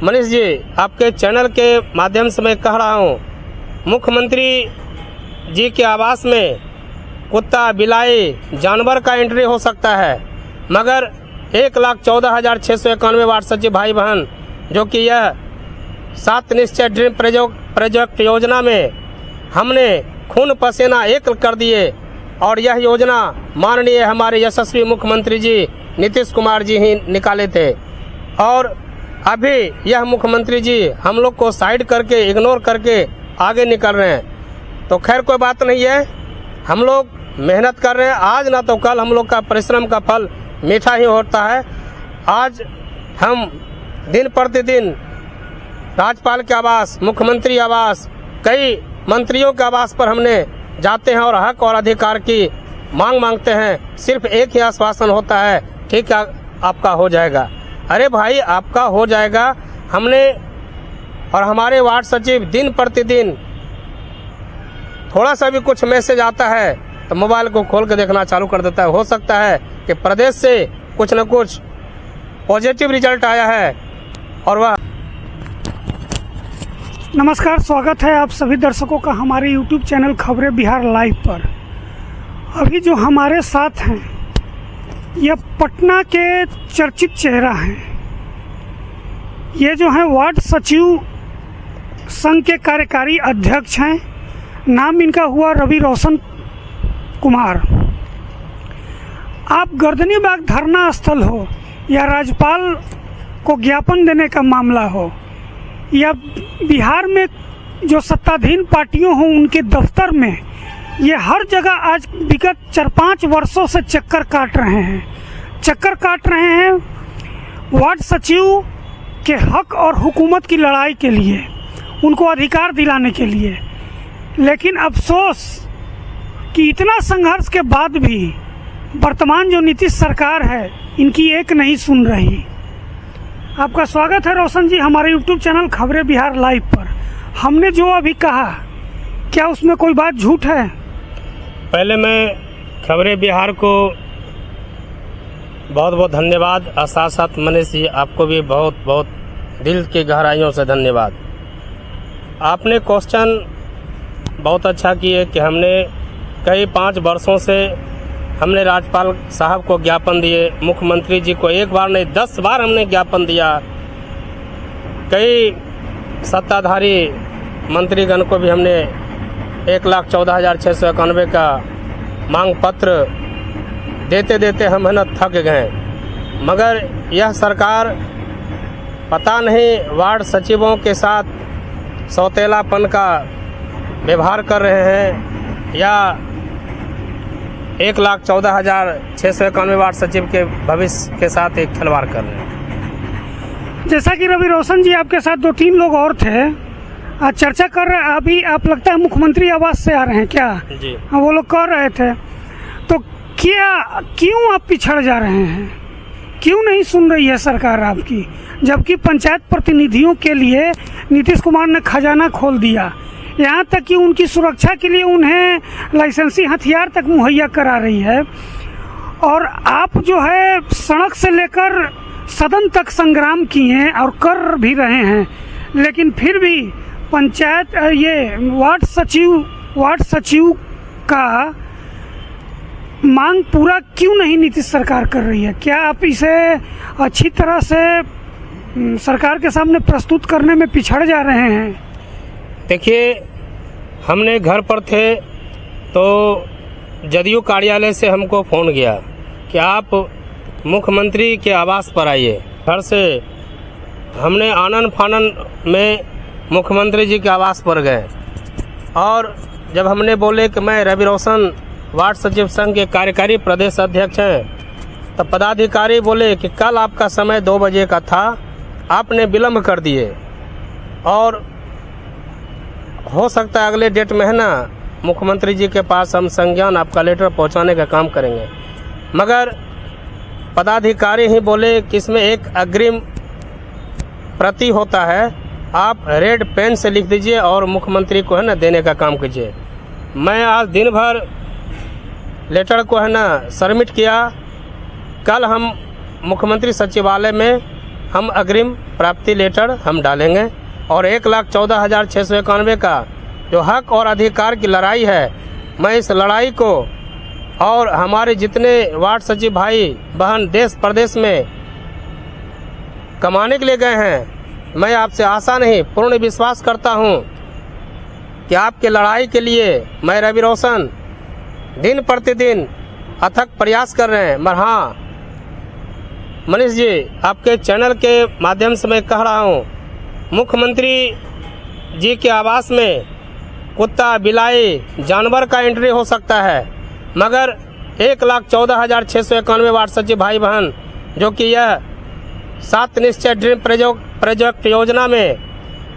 मनीष जी, आपके चैनल के माध्यम से मैं कह रहा हूँ, मुख्यमंत्री जी के आवास में कुत्ता, बिलाई, जानवर का एंट्री हो सकता है, मगर 1,14,691 वार्ड सचिव भाई बहन जो कि यह 7 निश्चय ड्रीम प्रोजेक्ट योजना में हमने खून पसीना एक कर दिए और यह योजना माननीय हमारे यशस्वी मुख्यमंत्री जी नीतीश कुमार जी ही निकाले थे। और अभी यह मुख्यमंत्री जी हम लोग को साइड करके, इग्नोर करके आगे निकल रहे हैं। तो खैर कोई बात नहीं है, हम लोग मेहनत कर रहे हैं। आज ना तो कल हम लोग का परिश्रम का फल मीठा ही होता है। आज हम दिन प्रतिदिन राज्यपाल के आवास, मुख्यमंत्री आवास, कई मंत्रियों के आवास पर हमने जाते हैं और हक और अधिकार की मांग मांगते हैं। सिर्फ एक ही आश्वासन होता है, ठीक है आपका हो जाएगा। अरे भाई, आपका हो जाएगा। हमने और हमारे वार्ड सचिव दिन प्रतिदिन थोड़ा सा भी कुछ मैसेज आता है तो मोबाइल को खोल के देखना चालू कर देता है। हो सकता है कि प्रदेश से कुछ न कुछ पॉजिटिव रिजल्ट आया है और वह। नमस्कार, स्वागत है आप सभी दर्शकों का हमारे YouTube चैनल खबरें बिहार लाइव पर। अभी जो हमारे साथ हैं यह पटना के चर्चित चेहरा हैं। ये जो हैं वार्ड सचिव संघ के कार्यकारी अध्यक्ष हैं। नाम इनका हुआ रवि रोशन कुमार। आप गर्दनी बाग धरना स्थल हो या राज्यपाल को ज्ञापन देने का मामला हो या बिहार में जो सत्ताधीन पार्टियों हों उनके दफ्तर में, ये हर जगह आज विगत 4-5 वर्षों से चक्कर काट रहे हैं वार्ड सचिव के हक और हुकूमत की लड़ाई के लिए, उनको अधिकार दिलाने के लिए। लेकिन अफसोस कि इतना संघर्ष के बाद भी वर्तमान जो नीतीश सरकार है इनकी एक नहीं सुन रही। आपका स्वागत है रोशन जी हमारे YouTube चैनल खबरें बिहार लाइव पर। हमने जो अभी कहा, क्या उसमें कोई बात झूठ है? पहले मैं खबरें बिहार को बहुत बहुत धन्यवाद और साथ साथ मनीष जी आपको भी बहुत बहुत दिल की गहराइयों से धन्यवाद। आपने क्वेश्चन बहुत अच्छा किए कि हमने कई 5 वर्षों से हमने राज्यपाल साहब को ज्ञापन दिए, मुख्यमंत्री जी को एक बार नहीं 10 बार हमने ज्ञापन दिया। कई सत्ताधारी मंत्रीगण को भी हमने 1,14,691 का मांग पत्र देते देते हम है न थक गए। मगर यह सरकार पता नहीं वार्ड सचिवों के साथ सौतेलापन का व्यवहार कर रहे हैं या 1,14,691 वार्ड सचिव के भविष्य के साथ एक खिलवाड़ कर रहे हैं। जैसा कि रवि रोशन जी आपके साथ 2-3 लोग और थे, आज चर्चा कर रहे हैं। अभी आप लगता है मुख्यमंत्री आवास से आ रहे हैं क्या? जी वो लोग कर रहे थे। तो क्यों आप पिछड़ जा रहे हैं? क्यों नहीं सुन रही है सरकार आपकी? जबकि पंचायत प्रतिनिधियों के लिए नीतीश कुमार ने खजाना खोल दिया, यहाँ तक कि उनकी सुरक्षा के लिए उन्हें लाइसेंसी हथियार तक मुहैया करा रही है। और आप जो है सड़क से लेकर सदन तक संग्राम किए हैं और कर भी रहे हैं, लेकिन फिर भी पंचायत ये वार्ड सचिव का मांग पूरा क्यों नहीं नीतीश सरकार कर रही है? क्या आप इसे अच्छी तरह से सरकार के सामने प्रस्तुत करने में पिछड़ जा रहे हैं? देखिए, हमने घर पर थे तो जदयू कार्यालय से हमको फ़ोन गया कि आप मुख्यमंत्री के आवास पर आइए। घर से हमने आनन फानन में मुख्यमंत्री जी के आवास पर गए और जब हमने बोले कि मैं रवि रोशन वार्ड सचिव संघ के कार्यकारी प्रदेश अध्यक्ष हैं, तब पदाधिकारी बोले कि कल आपका समय 2 बजे का था, आपने विलम्ब कर दिए और हो सकता है अगले डेट में है ना मुख्यमंत्री जी के पास हम संज्ञान आपका लेटर पहुंचाने का काम करेंगे। मगर पदाधिकारी ही बोले कि इसमें एक अग्रिम प्रति होता है, आप रेड पेन से लिख दीजिए और मुख्यमंत्री को है ना देने का काम कीजिए। मैं आज दिन भर लेटर को है ना सबमिट किया। कल हम मुख्यमंत्री सचिवालय में हम अग्रिम प्राप्ति लेटर हम डालेंगे और 1,14,691 का जो हक और अधिकार की लड़ाई है, मैं इस लड़ाई को और हमारे जितने वार्ड सचिव भाई बहन देश प्रदेश में कमाने के लिए गए हैं, मैं आपसे आशा नहीं पूर्ण विश्वास करता हूं कि आपके लड़ाई के लिए मैं रवि रोशन दिन प्रतिदिन अथक प्रयास कर रहे हैं। मगर हाँ मनीष जी, आपके चैनल के माध्यम से मैं कह रहा हूं, मुख्यमंत्री जी के आवास में कुत्ता बिलाई जानवर का एंट्री हो सकता है, मगर 1,14,691 वार्ड सचिव भाई बहन जो कि यह 7 निश्चय ड्रीम प्रोजेक्ट योजना में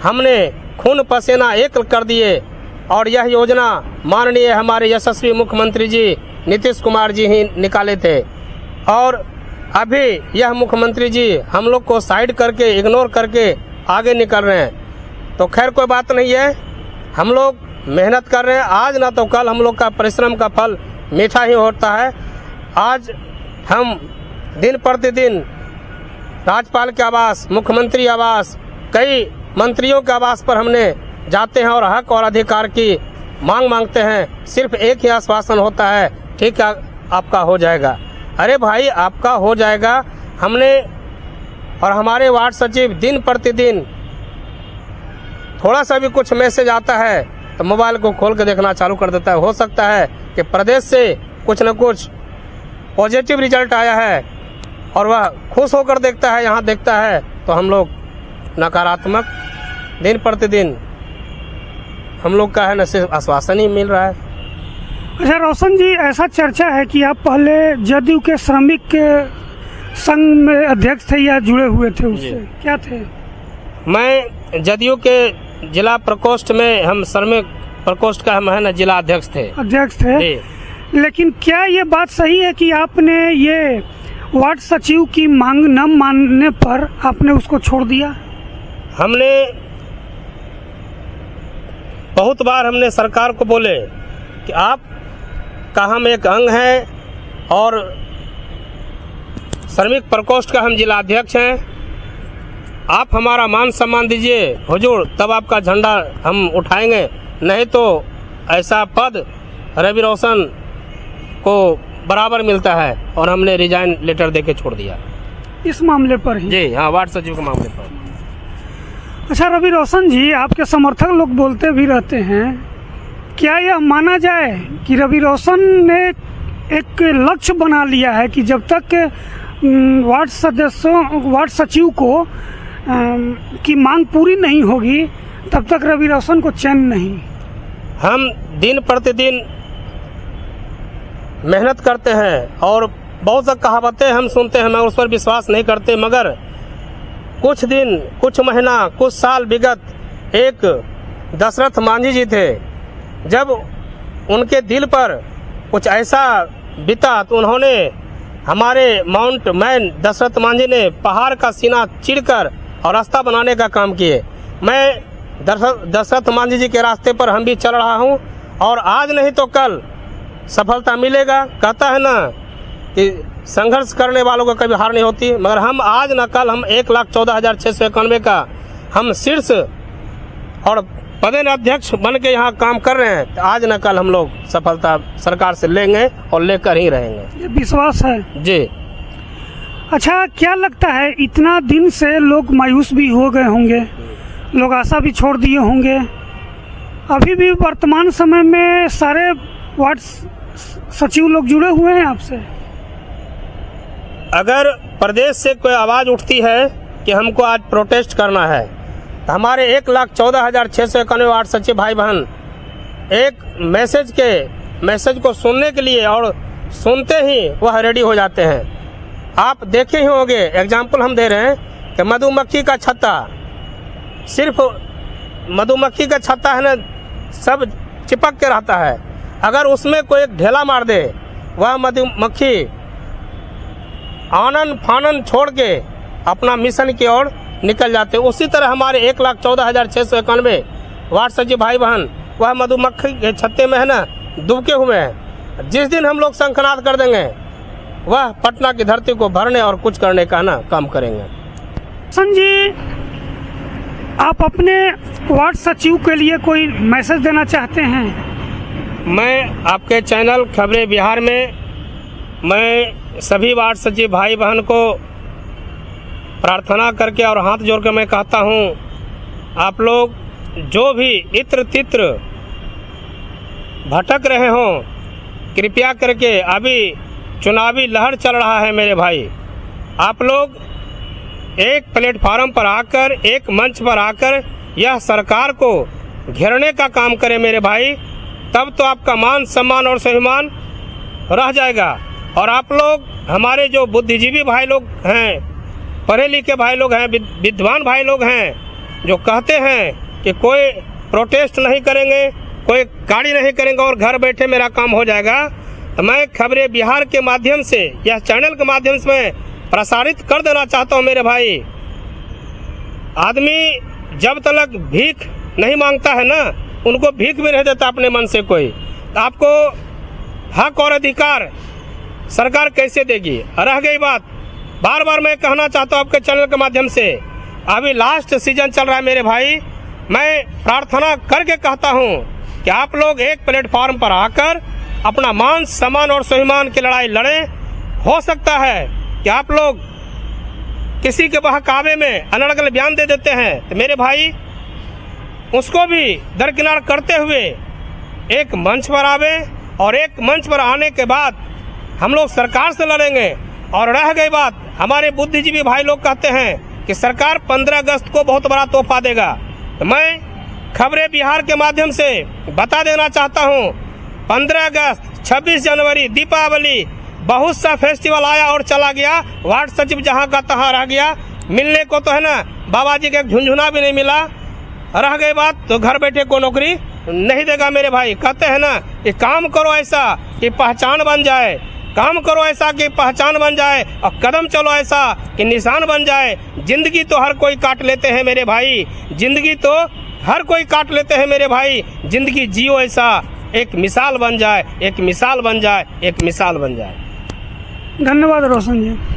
हमने खून पसीना एक कर दिए और यह योजना माननीय हमारे यशस्वी मुख्यमंत्री जी नीतीश कुमार जी ही निकाले थे। और अभी यह मुख्यमंत्री जी हम लोग को साइड करके इग्नोर करके आगे निकल रहे हैं। तो खैर कोई बात नहीं है, हम लोग मेहनत कर रहे हैं, आज ना तो कल हम लोग का परिश्रम का फल मीठा ही होता है। आज हम दिन प्रतिदिन राज्यपाल के आवास, मुख्यमंत्री आवास, कई मंत्रियों के आवास पर हमने जाते हैं और हक और अधिकार की मांग मांगते हैं। सिर्फ एक ही आश्वासन होता है, ठीक है आपका हो जाएगा। अरे भाई आपका हो जाएगा। हमने और हमारे वार्ड सचिव दिन प्रतिदिन थोड़ा सा भी कुछ मैसेज आता है तो मोबाइल को खोल के देखना चालू कर देता है। हो सकता है कि प्रदेश से कुछ न कुछ पॉजिटिव रिजल्ट आया है और वह खुश होकर देखता है, यहाँ देखता है तो हम लोग नकारात्मक दिन प्रतिदिन हम लोग का है न सिर्फ आश्वासन ही मिल रहा है। अच्छा रोशन जी, ऐसा चर्चा है कि आप पहले जदयू के श्रमिक के संघ में अध्यक्ष थे या जुड़े हुए थे उससे, क्या थे? मैं जदयू के जिला प्रकोष्ठ में, हम श्रमिक प्रकोष्ठ का हम है न जिला अध्यक्ष थे। अध्यक्ष थे, लेकिन क्या ये बात सही है कि आपने ये वार्ड सचिव की मांग न मानने पर आपने उसको छोड़ दिया? हमने बहुत बार हमने सरकार को बोले कि आप का हम एक अंग हैं और श्रमिक प्रकोष्ठ का हम जिला अध्यक्ष हैं, आप हमारा मान सम्मान दीजिए हुजूर, तब आपका झंडा हम उठाएंगे, नहीं तो ऐसा पद रवि रोशन को बराबर मिलता है। और हमने रिजाइन लेटर देके छोड़ दिया इस मामले पर ही। जी हाँ, वार्ड सचिव के मामले पर। अच्छा रवि रोशन जी, आपके समर्थक लोग बोलते भी रहते हैं, क्या यह माना जाए कि रवि रोशन ने एक लक्ष्य बना लिया है कि जब तक वार्ड सचिव को की मांग पूरी नहीं होगी तब तक रवि रोशन को चैन नहीं? हम दिन प्रतिदिन मेहनत करते हैं और बहुत सा कहावतें हम सुनते हैं, मगर उस पर विश्वास नहीं करते। मगर कुछ दिन, कुछ महीना, कुछ साल विगत एक दशरथ मांझी जी थे, जब उनके दिल पर कुछ ऐसा बीता तो उन्होंने हमारे माउंट मैन दशरथ मांझी ने पहाड़ का सीना चीरकर और रास्ता बनाने का काम किए। मैं दशरथ मांझी जी के रास्ते पर हम भी चल रहा हूं और आज नहीं तो कल सफलता मिलेगा। कहता है ना कि संघर्ष करने वालों को कभी हार नहीं होती, मगर हम आज न कल हम 1,14,691 का हम शीर्ष और पदेन अध्यक्ष बन के यहाँ काम कर रहे हैं। तो आज न कल हम लोग सफलता सरकार से लेंगे और लेकर ही रहेंगे, ये विश्वास है जी। अच्छा, क्या लगता है इतना दिन से लोग मायूस भी हो गए होंगे, लोग आशा भी छोड़ दिए होंगे, अभी भी वर्तमान समय में सारे वार्ड सचिव लोग जुड़े हुए हैं आपसे? अगर प्रदेश से कोई आवाज़ उठती है कि हमको आज प्रोटेस्ट करना है तो हमारे 1,14,691 वार्ड सचिव भाई बहन एक मैसेज को सुनने के लिए और सुनते ही वह रेडी हो जाते हैं। आप देखे ही होंगे, एग्जाम्पल हम दे रहे हैं कि मधुमक्खी का छत्ता, सिर्फ मधुमक्खी का छत्ता है ना, सब चिपक के रहता है। अगर उसमें कोई एक ढेला मार दे, वह मधुमक्खी आनन फानन छोड़ के अपना मिशन की ओर निकल जाते। उसी तरह हमारे 1,14,691 वार्ड सचिव भाई बहन वह मधुमक्खी के छत्ते में है ना डूबके हुए हैं। जिस दिन हम लोग शंखनाद कर देंगे, वह पटना की धरती को भरने और कुछ करने का ना काम करेंगे। रोशन जी, आप अपने वार्ड सचिव के लिए कोई मैसेज देना चाहते हैं? मैं आपके चैनल खबरें बिहार में मैं सभी वार्ड सचिव भाई बहन को प्रार्थना करके और हाथ जोड़ कर मैं कहता हूँ, आप लोग जो भी इत्र तित्र भटक रहे हों, कृपया करके अभी चुनावी लहर चल रहा है मेरे भाई, आप लोग एक प्लेटफार्म पर आकर, एक मंच पर आकर यह सरकार को घेरने का काम करें मेरे भाई, तब तो आपका मान सम्मान और स्वाभिमान रह जाएगा। और आप लोग हमारे जो बुद्धिजीवी भाई लोग हैं, पढ़े लिखे भाई लोग हैं, विद्वान भाई लोग हैं, जो कहते हैं कि कोई प्रोटेस्ट नहीं करेंगे, कोई गाड़ी नहीं करेंगे और घर बैठे मेरा काम हो जाएगा, तो मैं खबरें बिहार के माध्यम से, यह चैनल के माध्यम से मैं प्रसारित कर देना चाहता हूं मेरे भाई। आदमी जब तक भीख नहीं मांगता है ना, उनको भीख भी नहीं देता अपने मन से कोई, तो आपको हक और अधिकार सरकार कैसे देगी? रह गई बात, बार बार मैं कहना चाहता हूं आपके चैनल के माध्यम से, अभी लास्ट सीजन चल रहा है मेरे भाई, मैं प्रार्थना करके कहता हूं कि आप लोग एक प्लेटफॉर्म पर आकर अपना मान सम्मान और स्वाभिमान की लड़ाई लड़ें। हो सकता है कि आप लोग किसी के बहकावे में अनर्गल बयान दे देते हैं, तो मेरे भाई उसको भी दरकिनार करते हुए एक मंच पर आवे, और एक मंच पर आने के बाद हम लोग सरकार से लड़ेंगे। और रह गई बात, हमारे बुद्धिजीवी भाई लोग कहते हैं कि सरकार 15 अगस्त को बहुत बड़ा तोहफा देगा, तो मैं खबरें बिहार के माध्यम से बता देना चाहता हूं, 15 अगस्त, 26 जनवरी, दीपावली, बहुत सा फेस्टिवल आया और चला गया, वार्ड सचिव जहां का तहां रह गया, मिलने को तो है ना बाबा जी का एक झुंझुना भी नहीं मिला। रह गई बात तो घर बैठे को नौकरी नहीं देगा मेरे भाई। कहते हैं ना कि काम करो ऐसा कि पहचान बन जाए, काम करो ऐसा कि पहचान बन जाए, और कदम चलो ऐसा कि निशान बन जाए। जिंदगी तो हर कोई काट लेते हैं मेरे भाई, जिंदगी तो हर कोई काट लेते हैं मेरे भाई, जिंदगी जियो ऐसा एक मिसाल बन जाए, एक मिसाल बन जाए, एक मिसाल बन जाए। धन्यवाद रोशन जी।